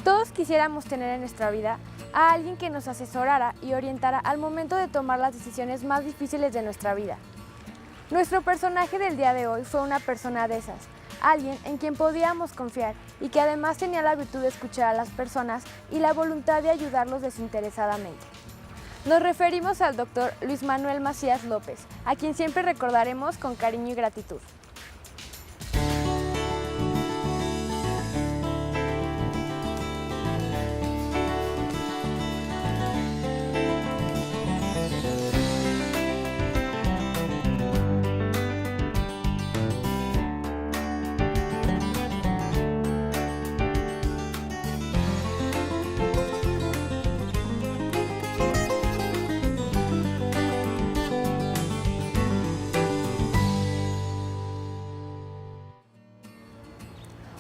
Todos quisiéramos tener en nuestra vida a alguien que nos asesorara y orientara al momento de tomar las decisiones más difíciles de nuestra vida. Nuestro personaje del día de hoy fue una persona de esas, alguien en quien podíamos confiar y que además tenía la virtud de escuchar a las personas y la voluntad de ayudarlos desinteresadamente. Nos referimos al doctor Luis Manuel Macías López, a quien siempre recordaremos con cariño y gratitud.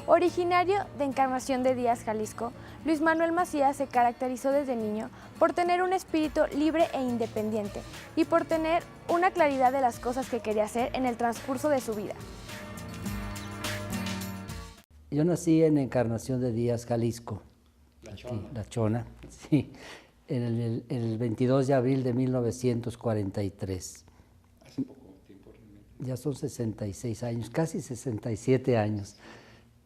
Originario de Encarnación de Díaz, Jalisco, Luis Manuel Macías se caracterizó desde niño por tener un espíritu libre e independiente y por tener una claridad de las cosas que quería hacer en el transcurso de su vida. Yo nací en Encarnación de Díaz, Jalisco, La Chona, sí, en el 22 de abril de 1943. Hace poco tiempo realmente. Ya son 66 años, casi 67 años.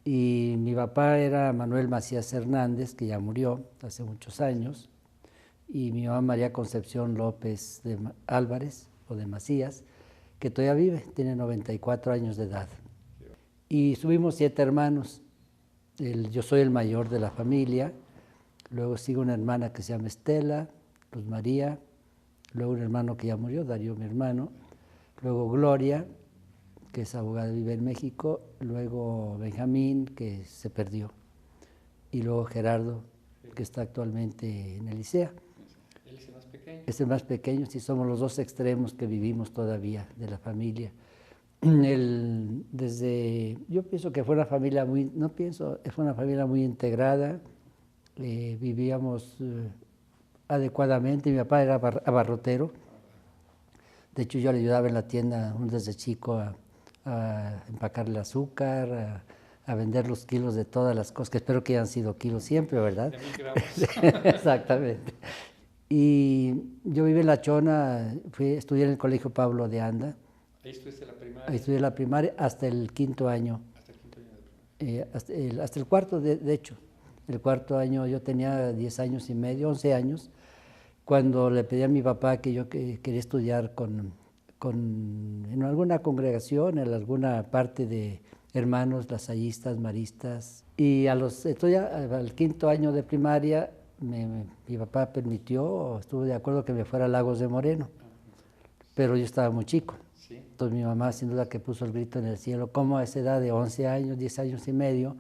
Y mi papá era Manuel Macías Hernández, que ya murió hace muchos años, y mi mamá María Concepción López de Álvarez, o de Macías, que todavía vive, tiene 94 años de edad. Y tuvimos 7 hermanos. Yo soy el mayor de la familia, luego sigue una hermana que se llama Estela, Luz María, luego un hermano que ya murió, Darío, mi hermano, luego Gloria, que es abogada, vive en México, luego Benjamín, que se perdió, y luego Gerardo, que está actualmente en el Licea. ¿Él es el más pequeño? Es el más pequeño, sí, somos los dos extremos que vivimos todavía de la familia. Yo pienso que fue una familia fue una familia muy integrada, vivíamos adecuadamente. Mi papá era abarrotero, de hecho yo le ayudaba en la tienda desde chico a empacar el azúcar, a vender los kilos de todas las cosas, que espero que hayan sido kilos siempre, ¿verdad? De 1000 gramos. Exactamente. Y yo viví en La Chona, estudié en el Colegio Pablo de Anda. Ahí estudiaste la primaria. Ahí estudié la primaria hasta el 5º año. Hasta el 5º año de primaria. Hasta el cuarto, de hecho. El 4º año yo tenía 10 años y medio, 11 años, cuando le pedí a mi papá que yo quería estudiar en alguna congregación, en alguna parte de hermanos lasallistas, maristas. Y al 5º año de primaria, mi papá permitió, estuvo de acuerdo que me fuera a Lagos de Moreno, pero yo estaba muy chico. Sí. Entonces mi mamá sin duda que puso el grito en el cielo, ¿cómo a esa edad de 11 años, 10 años y medio,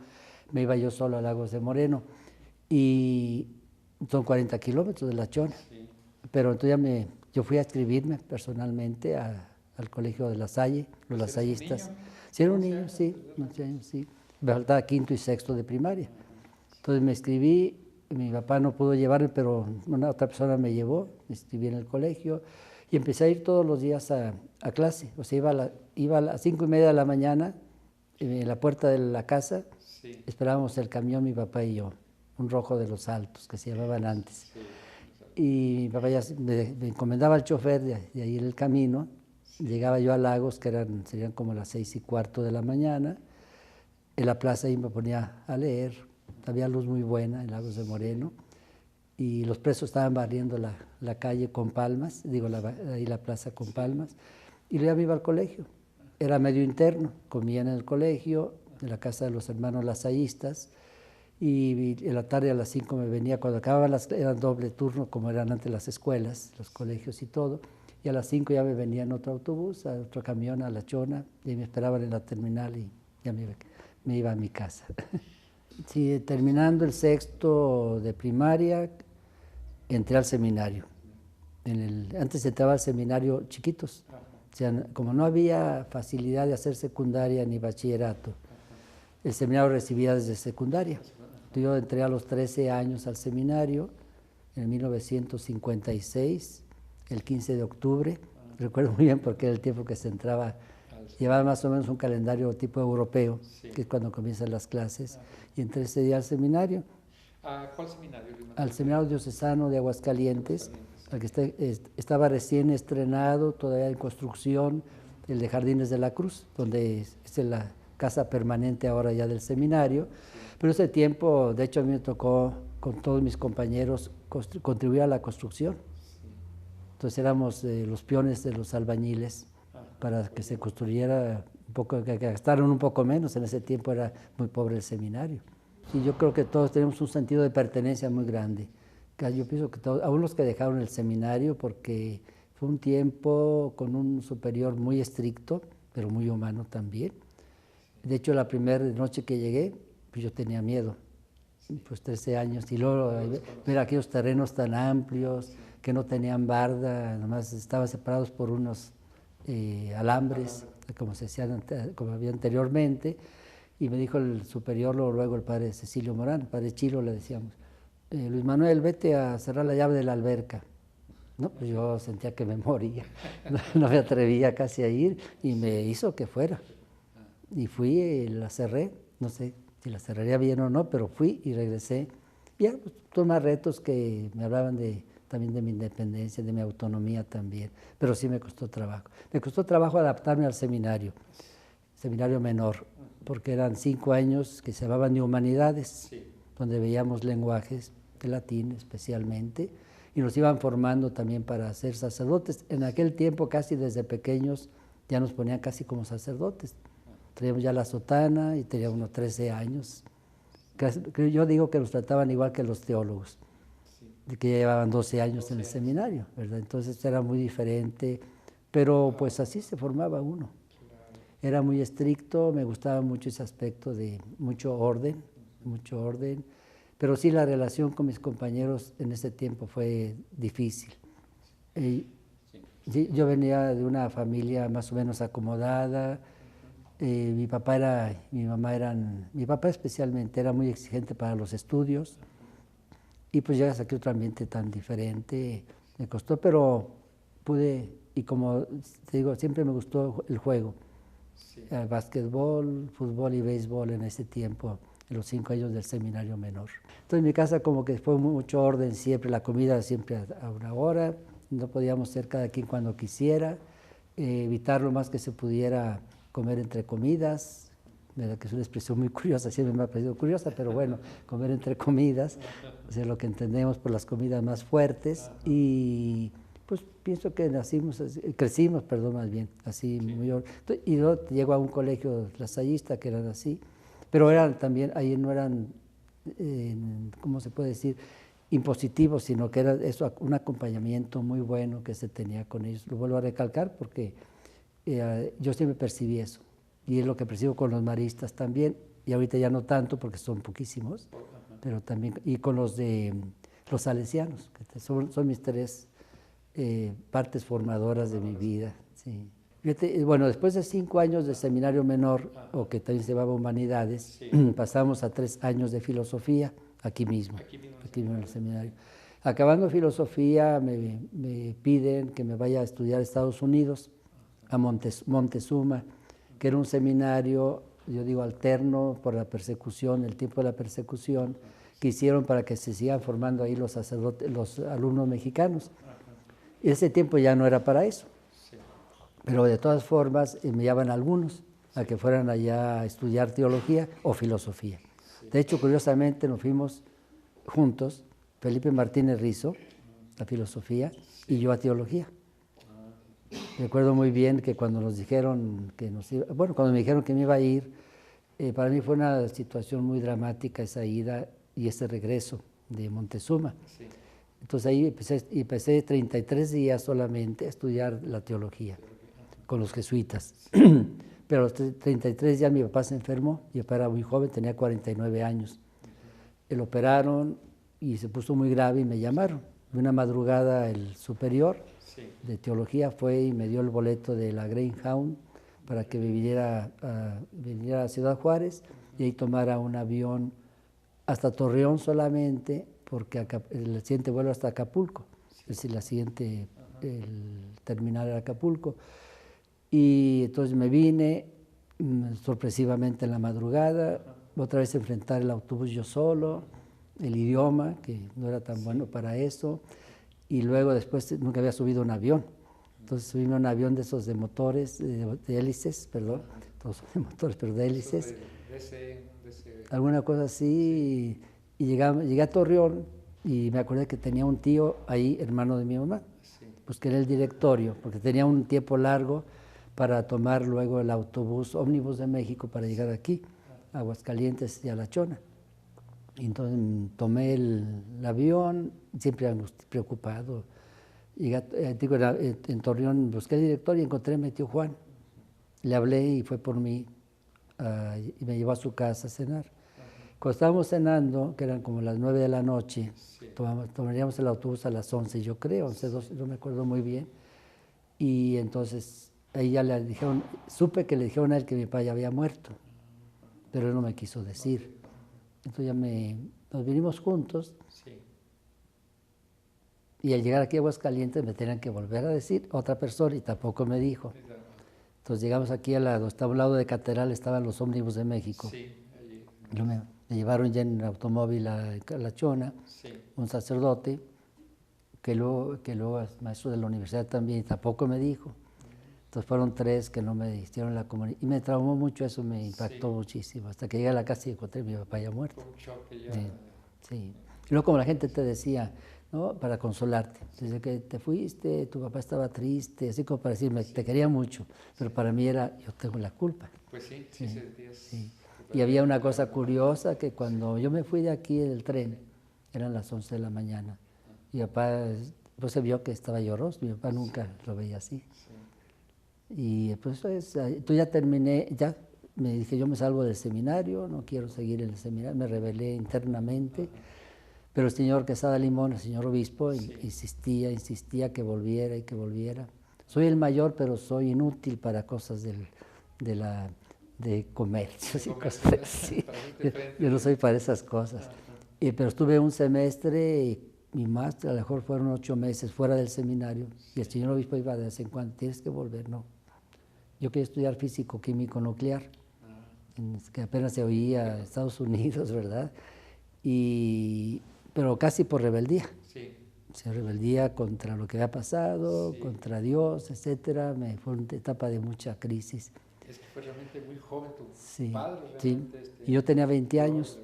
me iba yo solo a Lagos de Moreno? Y son 40 kilómetros de La Chona. Sí. Pero entonces yo fui a inscribirme personalmente al colegio de La Salle, los lasallistas. Sí, era un niño, sí, 11 años, sí. Me faltaba 5º y 6º de primaria. Entonces me inscribí, mi papá no pudo llevarme, pero otra persona me llevó, me inscribí en el colegio y empecé a ir todos los días a clase. O sea, iba a las 5:30 de la mañana, en la puerta de la casa, Sí. esperábamos el camión, mi papá y yo, un rojo de los Altos, que se llamaban antes. Sí. Y mi papá ya me encomendaba al chofer de ahí en el camino. Sí. Llegaba yo a Lagos, que serían como las 6:15 de la mañana. En la plaza ahí me ponía a leer. Había luz muy buena en Lagos de Moreno. Y los presos estaban barriendo la calle con palmas, ahí la plaza con palmas. Y luego me iba al colegio. Era medio interno, comía en el colegio, en la casa de los hermanos lasallistas. Y en la tarde a las 5 me venía, cuando acababan eran doble turno, como eran antes las escuelas, los colegios y todo, y a las 5 ya me venía en otro autobús, a otro camión a La Chona, y me esperaban en la terminal y ya me iba a mi casa. Sí, terminando el 6º de primaria, entré al seminario. Antes entraba al seminario chiquitos, o sea, como no había facilidad de hacer secundaria ni bachillerato, el seminario recibía desde secundaria. Yo entré a los 13 años al seminario, en 1956, el 15 de octubre. Recuerdo muy bien porque era el tiempo que se entraba, llevaba más o menos un calendario tipo europeo, que es cuando comienzan las clases, y entré ese día al seminario. ¿A cuál seminario, Luis Manuel? Al Seminario Diocesano de Aguascalientes, al que estaba recién estrenado, todavía en construcción, el de Jardines de la Cruz, donde es la casa permanente ahora ya del seminario. Pero ese tiempo, de hecho, a mí me tocó con todos mis compañeros contribuir a la construcción. Entonces éramos los peones de los albañiles para que se construyera un poco, que gastaron un poco menos. En ese tiempo era muy pobre el seminario. Y yo creo que todos tenemos un sentido de pertenencia muy grande. Yo pienso que todos, aún los que dejaron el seminario, porque fue un tiempo con un superior muy estricto, pero muy humano también. De hecho, la primera noche que llegué, pues yo tenía miedo, pues 13 años, y luego ver aquellos terrenos tan amplios, que no tenían barda, nomás estaban separados por unos alambres, como se hacían, como había anteriormente, y me dijo el superior, luego el padre Cecilio Morán, el padre Chilo le decíamos, Luis Manuel, vete a cerrar la llave de la alberca. No, pues yo sentía que me moría, no me atrevía casi a ir, y me hizo que fuera. Y fui y la cerré, no sé si la cerraría bien o no, pero fui y regresé. Y ya, pues, tuve más retos que me hablaban también de mi independencia, de mi autonomía también, pero sí me costó trabajo. Me costó trabajo adaptarme al seminario menor, porque eran 5 años que se llamaban de humanidades, donde veíamos lenguajes, de latín especialmente, y nos iban formando también para ser sacerdotes. En aquel tiempo, casi desde pequeños, ya nos ponían casi como sacerdotes. Teníamos ya la sotana y teníamos unos 13 años. Yo digo que nos trataban igual que los teólogos, de que ya llevaban 12 años en el seminario, ¿verdad? Entonces era muy diferente, pero pues así se formaba uno. Era muy estricto, me gustaba mucho ese aspecto de mucho orden, pero sí la relación con mis compañeros en ese tiempo fue difícil. Yo venía de una familia más o menos acomodada. Mi papá y mi mamá mi papá especialmente era muy exigente para los estudios, y pues llegas aquí a otro ambiente tan diferente, me costó, pero pude, y como te digo, siempre me gustó el juego, el básquetbol, fútbol y béisbol en ese tiempo, en los 5 años del seminario menor. Entonces en mi casa como que fue mucho orden siempre, la comida siempre a una hora, no podíamos ser cada quien cuando quisiera, evitar lo más que se pudiera comer entre comidas, ¿verdad? Que es una expresión muy curiosa, siempre me ha parecido curiosa, pero bueno, comer entre comidas, o sea, lo que entendemos por las comidas más fuertes, y pues pienso que crecimos, más bien, así muy... Y luego llego a un colegio lasallista que eran así, pero eran también, ahí no eran, ¿cómo se puede decir?, impositivos, sino que era eso, un acompañamiento muy bueno que se tenía con ellos. Lo vuelvo a recalcar porque yo siempre percibí eso, y es lo que percibo con los maristas también, y ahorita ya no tanto porque son poquísimos, pero también, y con los de los salesianos, que son mis 3 partes formadoras de mi vida. Sí. Bueno, después de 5 años de seminario menor, o que también se llamaba Humanidades, pasamos a 3 años de filosofía, aquí mismo en el seminario. Acabando filosofía, me piden que me vaya a estudiar a Estados Unidos, a Montezuma, que era un seminario, yo digo, alterno por la persecución, el tiempo de la persecución, que hicieron para que se sigan formando ahí los sacerdotes, los alumnos mexicanos. Y ese tiempo ya no era para eso. Pero de todas formas me llaman algunos a que fueran allá a estudiar teología o filosofía. De hecho, curiosamente nos fuimos juntos, Felipe Martínez Rizo, a filosofía, y yo a teología. Recuerdo muy bien que cuando nos dijeron que cuando me dijeron que me iba a ir, para mí fue una situación muy dramática esa ida y ese regreso de Montezuma. Entonces ahí empecé 33 días solamente a estudiar la teología con los jesuitas. Pero a los 33 días mi papá se enfermó, mi papá era muy joven, tenía 49 años. Lo operaron y se puso muy grave y me llamaron. Una madrugada el superior de teología fue y me dio el boleto de la Greyhound para que viniera a Ciudad Juárez y ahí tomara un avión hasta Torreón solamente, porque el siguiente vuelo hasta Acapulco, es decir, el terminal era Acapulco. Y entonces me vine sorpresivamente en la madrugada, otra vez a enfrentar el autobús yo solo, el idioma, que no era tan bueno para eso, y luego después nunca había subido un avión. Entonces subíme a un avión de esos de motores, de hélices, perdón, todos son de motores, pero de hélices. Alguna cosa así, y llegué a Torreón y me acordé que tenía un tío ahí, hermano de mi mamá, pues que era el directorio, porque tenía un tiempo largo para tomar luego el autobús, ómnibus de México para llegar aquí, a Aguascalientes y a La Chona. Y entonces tomé el avión, siempre preocupado. Llegué, en Torreón busqué el directorio y encontré a mi tío Juan. Le hablé y fue por mí y me llevó a su casa a cenar. Cuando estábamos cenando, que eran como las 9 de la noche, tomaríamos el autobús a las 11, yo creo, 11, 12, no me acuerdo muy bien. Y entonces ahí ya le dijeron, supe que le dijeron a él que mi papá ya había muerto, pero él no me quiso decir. Entonces ya nos vinimos juntos. Y al llegar aquí a Aguascalientes me tenían que volver a decir otra persona y tampoco me dijo. Entonces llegamos aquí estaba a un lado de Catedral, estaban los ómnibus de México. Me llevaron ya en automóvil a La Chona, un sacerdote, que luego es maestro de la universidad también, y tampoco me dijo. Entonces fueron 3 que no me hicieron la comunicación. Y me traumó mucho eso, me impactó muchísimo. Hasta que llegué a la casa y encontré a mi papá ya muerto. Un choque ya. Sí. Y luego como la gente te decía, ¿no? Para consolarte. Desde que te fuiste, tu papá estaba triste, así como para decirme, te quería mucho. Pero para mí era, yo tengo la culpa. Pues sí, sí, Sí. Y había una cosa curiosa, que cuando yo me fui de aquí del tren, eran las 11 de la mañana, y mi papá, pues se vio que estaba lloroso, mi papá nunca lo veía así. Y pues tú ya terminé, ya me dije, yo me salgo del seminario, no quiero seguir en el seminario, me rebelé internamente, pero el señor Quesada Limón, el señor obispo, insistía que volviera y que volviera. Soy el mayor, pero soy inútil para cosas de comercio y cosas así. Yo no soy para esas cosas. Pero estuve un semestre y mi máster, a lo mejor fueron 8 meses fuera del seminario, y el señor obispo iba de vez en cuando, tienes que volver, no. Yo quería estudiar físico, químico, nuclear, que apenas se oía en Estados Unidos, ¿verdad? Pero casi por rebeldía. Se rebeldía contra lo que había pasado, contra Dios, etcétera. Fue una etapa de mucha crisis. Es que fue realmente muy joven tu padre. Sí, y yo tenía 20 años,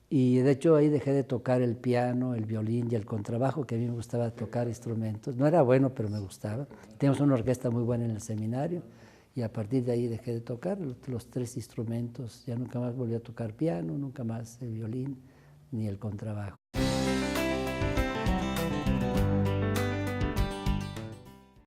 y de hecho ahí dejé de tocar el piano, el violín y el contrabajo, que a mí me gustaba tocar instrumentos. No era bueno, pero me gustaba. Teníamos una orquesta muy buena en el seminario, y a partir de ahí dejé de tocar los 3 instrumentos. Ya nunca más volví a tocar piano, nunca más el violín ni el contrabajo.